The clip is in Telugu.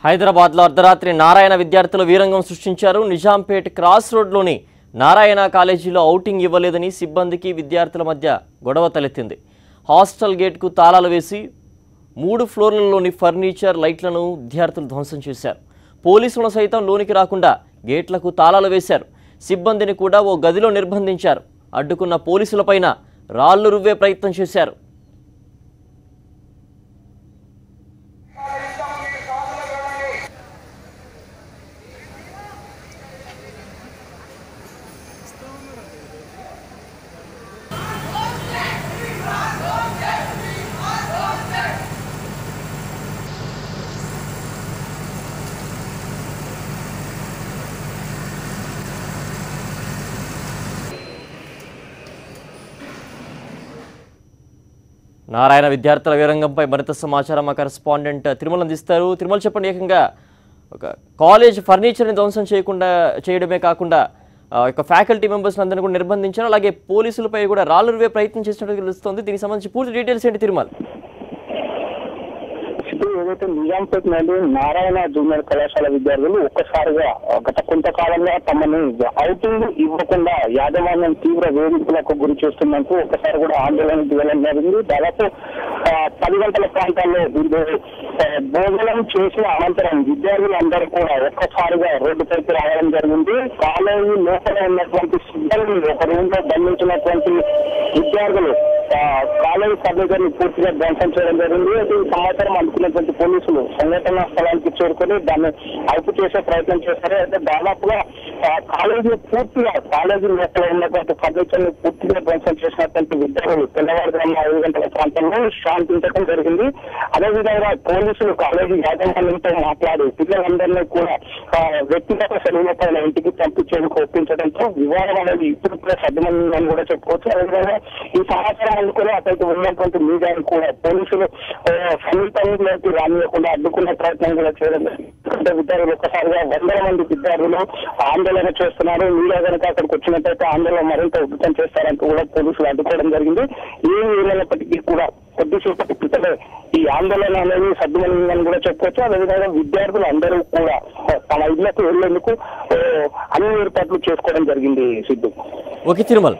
హైదరాబాద్లో అర్ధరాత్రి నారాయణ విద్యార్థులు వీరంగం సృష్టించారు. నిజాంపేట్ క్రాస్ రోడ్లోని నారాయణ కాలేజీలో ఔటింగ్ ఇవ్వలేదని సిబ్బందికి విద్యార్థుల మధ్య గొడవ తలెత్తింది. హాస్టల్ గేట్కు తాళాలు వేసి 3 ఫ్లోర్లలోని ఫర్నిచర్ లైట్లను విద్యార్థులు ధ్వంసం చేశారు. పోలీసులను సైతం లోనికి రాకుండా గేట్లకు తాళాలు వేశారు. సిబ్బందిని కూడా ఓ గదిలో నిర్బంధించారు. అడ్డుకున్న పోలీసులపైన రాళ్లు రువ్వే ప్రయత్నం చేశారు. నారాయణ విద్యార్థుల వీరంగంపై మరింత సమాచారం మా కరెస్పాండెంట్ తిరుమల అందిస్తారు. తిరుమల చెప్పండి, ఏకంగా ఒక కాలేజ్ ఫర్నిచర్ని ధ్వంసం చేయడమే కాకుండా ఫ్యాకల్టీ మెంబర్స్ అందరినీ కూడా నిర్బంధించారు. అలాగే పోలీసులపై కూడా రాళ్లు రువ్వే ప్రయత్నం చేసినట్టు తెలుస్తోంది. దీనికి సంబంధించి పూర్తి డీటెయిల్స్ ఏంటి తిరుమల? ఏదైతే నిజాంపేటలోని నారాయణ జూనియర్ కళాశాల విద్యార్థులు ఒక్కసారిగా గత కొంతకాలంగా తమని ఔటింగ్ ఇవ్వకుండా యాజమాన్యం తీవ్ర వేధింపులకు గురి చేస్తున్నట్టు ఒక్కసారి కూడా ఆందోళన దిగడం జరిగింది. దాదాపు 10 గంటల ప్రాంతాల్లో భోజనం చేసిన అనంతరం విద్యార్థులందరూ కూడా ఒక్కసారిగా రోడ్డుపైకి రావడం జరిగింది. కాలేజీ లోపల ఉన్నటువంటి సిబ్బంది ఒక రూమ్ లో బంధించినటువంటి విద్యార్థులు కాలేజీ ఫర్నిచర్ ని పూర్తిగా ధ్వంసం చేయడం జరిగింది. ఈ సమాచారం అందుకున్నటువంటి పోలీసులు సంఘటన స్థలానికి చేరుకొని దాన్ని అదుపు చేసే ప్రయత్నం చేశారు. అయితే దాదాపుగా కాలేజీ లోపల ఉన్నటువంటి ఫర్నిచర్ ని పూర్తిగా ధ్వంసం చేసినటువంటి విద్యార్థులు తెల్లవారుజామున 5 గంటల ప్రాంతంలో శాంతించడం జరిగింది. అదేవిధంగా పోలీసులు కాలేజీ యాజమాన్యంతో మాట్లాడి పిల్లలందరినీ కూడా వ్యక్తిగత సెలవుల పైన ఇంటికి పంపించేందుకు ఒప్పించడంతో వివాదం అనేది ఇప్పుడు సద్దుమని కూడా చెప్పుకోవచ్చు. అదేవిధంగా ఈ సమాచారం అందుకుని అతనికి ఉన్నటువంటి మీడియాను కూడా పోలీసులు సమీపంలోకి రానియకుండా అడ్డుకునే ప్రయత్నం కూడా చేయడం జరిగింది. విద్యార్థులు ఒక్కసారిగా 100 మంది విద్యార్థులు ఆందోళన చేస్తున్నారు. మీడియా కనుక అక్కడికి వచ్చినట్టయితే ఆందోళన మరింత ఉధృతం చేస్తారంటూ కూడా పోలీసులు అడ్డుకోవడం జరిగింది. ఏమి ఏమైనప్పటికీ కూడా కొద్దిసేపటి క్రితమే ఈ ఆందోళన అనేది సద్దుమని కూడా చెప్పుకోవచ్చు. అదేవిధంగా విద్యార్థులు అందరూ కూడా తమ ఇళ్లకు వెళ్లేందుకు అన్ని ఏర్పాట్లు చేసుకోవడం జరిగింది. సిద్ధు. ఓకే తిరుమల.